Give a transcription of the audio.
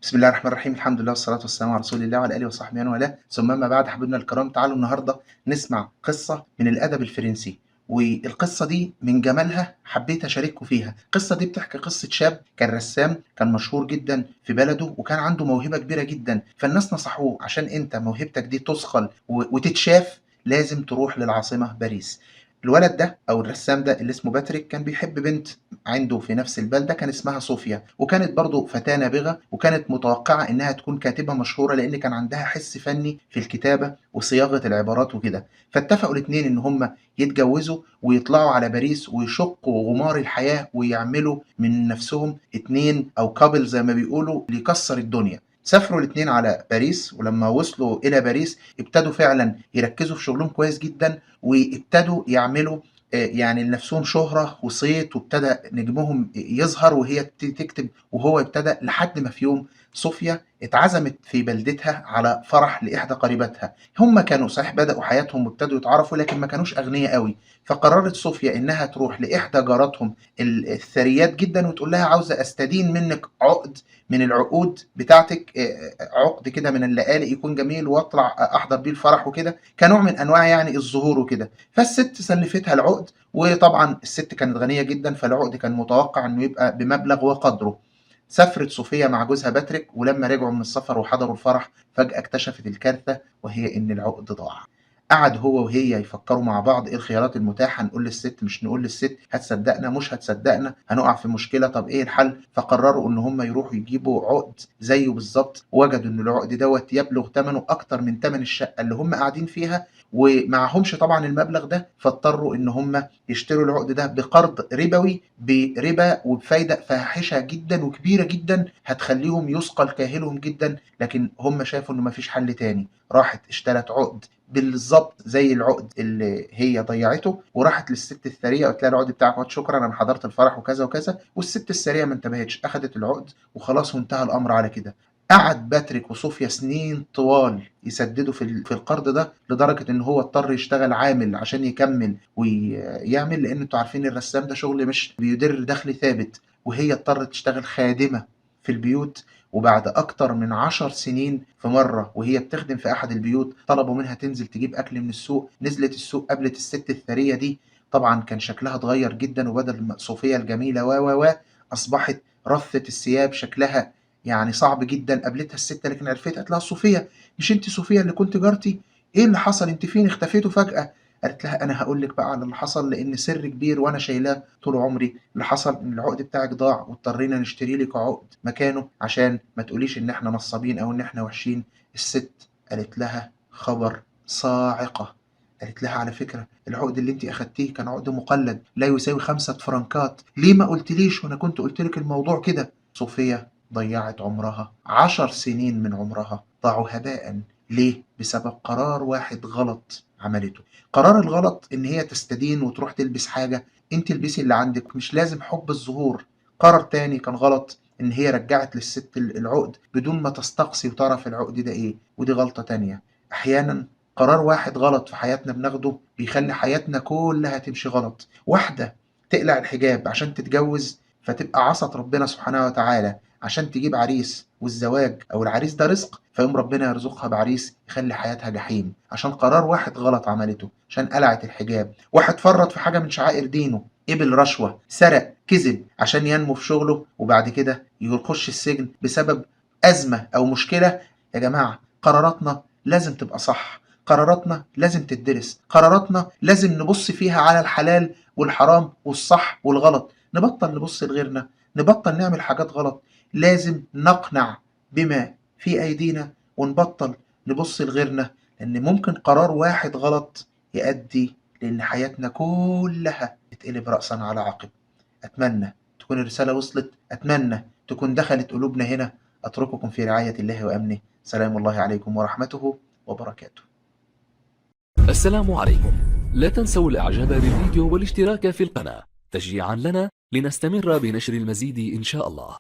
بسم الله الرحمن الرحيم، الحمد لله والصلاة والسلام على رسول الله وعلى آله وصحبه ومن والاه، ثم أما بعد. حبايبنا الكرام، تعالوا النهارده نسمع قصة من الأدب الفرنسي، والقصة دي من جمالها حبيت أشارككم فيها. القصة دي بتحكي قصة شاب كان رسام، كان مشهور جدا في بلده وكان عنده موهبة كبيرة جدا، فالناس نصحوه عشان أنت موهبتك دي تثقل وتتشاف لازم تروح للعاصمة باريس. الولد ده أو الرسام ده اللي اسمه باتريك كان بيحب بنت عنده في نفس البلدة كان اسمها صوفيا، وكانت برضه فتاة نابغة، وكانت متوقعة إنها تكون كاتبة مشهورة لأن كان عندها حس فني في الكتابة وصياغة العبارات وكده. فاتفقوا الاتنين إن هما يتجوزوا ويطلعوا على باريس ويشقوا غمار الحياة ويعملوا من نفسهم اتنين أو كابل زي ما بيقولوا ليكسر الدنيا. سافروا الاتنين على باريس، ولما وصلوا إلى باريس ابتدوا فعلا يركزوا في شغلهم كويس جدا، وابتدوا يعملوا يعني لنفسهم شهرة وصيت، وابتدى نجمهم يظهر وهي تكتب وهو ابتدى، لحد ما في يوم صوفيا اتعزمت في بلدتها على فرح لإحدى قريباتها. هم كانوا صحيح بدأوا حياتهم وابتدوا يتعرفوا لكن ما كانوش أغنياء قوي، فقررت صوفيا إنها تروح لإحدى جاراتهم الثريات جدا وتقول لها عاوزة أستدين منك عقد من العقود بتاعتك، عقد كده من اللآلئ يكون جميل واطلع احضر بيه الفرح وكده، كنوع من انواع يعني الظهور وكده. فالست سلفتها العقد، وطبعا الست كانت غنية جدا فالعقد كان متوقع انه يبقى بمبلغ وقدره. سافرت صوفيا مع جوزها باتريك، ولما رجعوا من السفر وحضروا الفرح فجأة اكتشفت الكارثة، وهي ان العقد ضاع. قعد هو وهي يفكروا مع بعض ايه الخيارات المتاحة، نقول للست مش نقول للست، هتصدقنا مش هتصدقنا، هنقع في مشكلة، طب ايه الحل؟ فقرروا ان هم يروحوا يجيبوا عقد زيه بالظبط، وجدوا ان العقد دوت يبلغ ثمنه اكتر من ثمن الشقة اللي هم قاعدين فيها، ومعهمش طبعا المبلغ ده، فاضطروا ان هم يشتروا العقد ده بقرض ربوي بربا وبفايدة فاحشة جدا وكبيرة جدا هتخليهم يثقل كاهلهم جدا. لكن هم شافوا انه مفيش حل تاني، راحت اشترت عقد بالظبط زي العقد اللي هي ضيعته، وراحت للست الثريه قلت لها العقد بتاعك اهو، شكرا انا حضرت الفرح وكذا وكذا. والست الثريه ما انتبهتش، اخذت العقد وخلاص وانتهى الامر على كده. قعد باتريك وصوفيا سنين طوال يسددوا في القرض ده، لدرجه ان هو اضطر يشتغل عامل عشان يكمل ويعمل، لان انتوا عارفين الرسام ده شغل مش بيدر دخل ثابت، وهي اضطرت تشتغل خادمه في البيوت. وبعد أكتر من 10 سنين في مرة وهي بتخدم في أحد البيوت طلبوا منها تنزل تجيب أكل من السوق، نزلت السوق قابلت الست الثرية دي. طبعا كان شكلها اتغير جدا، وبدل صوفيا الجميلة و أصبحت رثة الثياب، شكلها يعني صعب جدا. قابلتها الست لكن عرفتها، قالت لها صوفيا مش انت صوفيا اللي كنت جارتي؟ ايه اللي حصل؟ انت فين اختفيتوا فجأة؟ قالت لها انا هقول لك بقى على اللي حصل لان سر كبير وانا شايلاه طول عمري. اللي حصل ان العقد بتاعك ضاع واضطرينا نشتري لك عقد مكانه عشان ما تقوليش ان احنا نصابين او ان احنا وحشين. الست قالت لها خبر صاعقة، قالت لها على فكرة العقد اللي انت اخدتيه كان عقد مقلد لا يساوي 5 فرنكات، ليه ما قلتليش وانا كنت قلت لك الموضوع كده؟ صوفيا ضيعت عمرها، 10 سنين من عمرها ضاعوا هباء. ليه؟ بسبب قرار واحد غلط عملته. قرار الغلط ان هي تستدين وتروح تلبس حاجة، انت البسي اللي عندك، مش لازم حب الظهور. قرار تاني كان غلط، ان هي رجعت للست العقد بدون ما تستقصي وتعرف العقد ده ايه، ودي غلطة تانية. احيانا قرار واحد غلط في حياتنا بناخده بيخلي حياتنا كلها تمشي غلط. واحدة تقلع الحجاب عشان تتجوز فتبقى عصت ربنا سبحانه وتعالى عشان تجيب عريس، والزواج او العريس ده رزق، فيوم ربنا يرزقها بعريس يخلي حياتها جحيم عشان قرار واحد غلط عملته، عشان قلعت الحجاب. واحد فرط في حاجة من شعائر دينه، قبل رشوة، سرق، كذب عشان ينمو في شغله، وبعد كده يخش السجن بسبب أزمة أو مشكلة. يا جماعة قراراتنا لازم تبقى صح، قراراتنا لازم تدرس، قراراتنا لازم نبص فيها على الحلال والحرام والصح والغلط، نبطل نبص لغيرنا، نبطل نعمل حاجات غلط. لازم نقنع بما في أيدينا ونبطل نبص لغيرنا، لأن ممكن قرار واحد غلط يؤدي لأن حياتنا كلها تتقلب رأسا على عقب. أتمنى تكون الرسالة وصلت، أتمنى تكون دخلت قلوبنا هنا. أترككم في رعاية الله وأمنه، سلام الله عليكم ورحمته وبركاته. السلام عليكم. لا تنسوا الاعجاب بالفيديو والاشتراك في القناة تشجيعا لنا لنستمر بنشر المزيد إن شاء الله.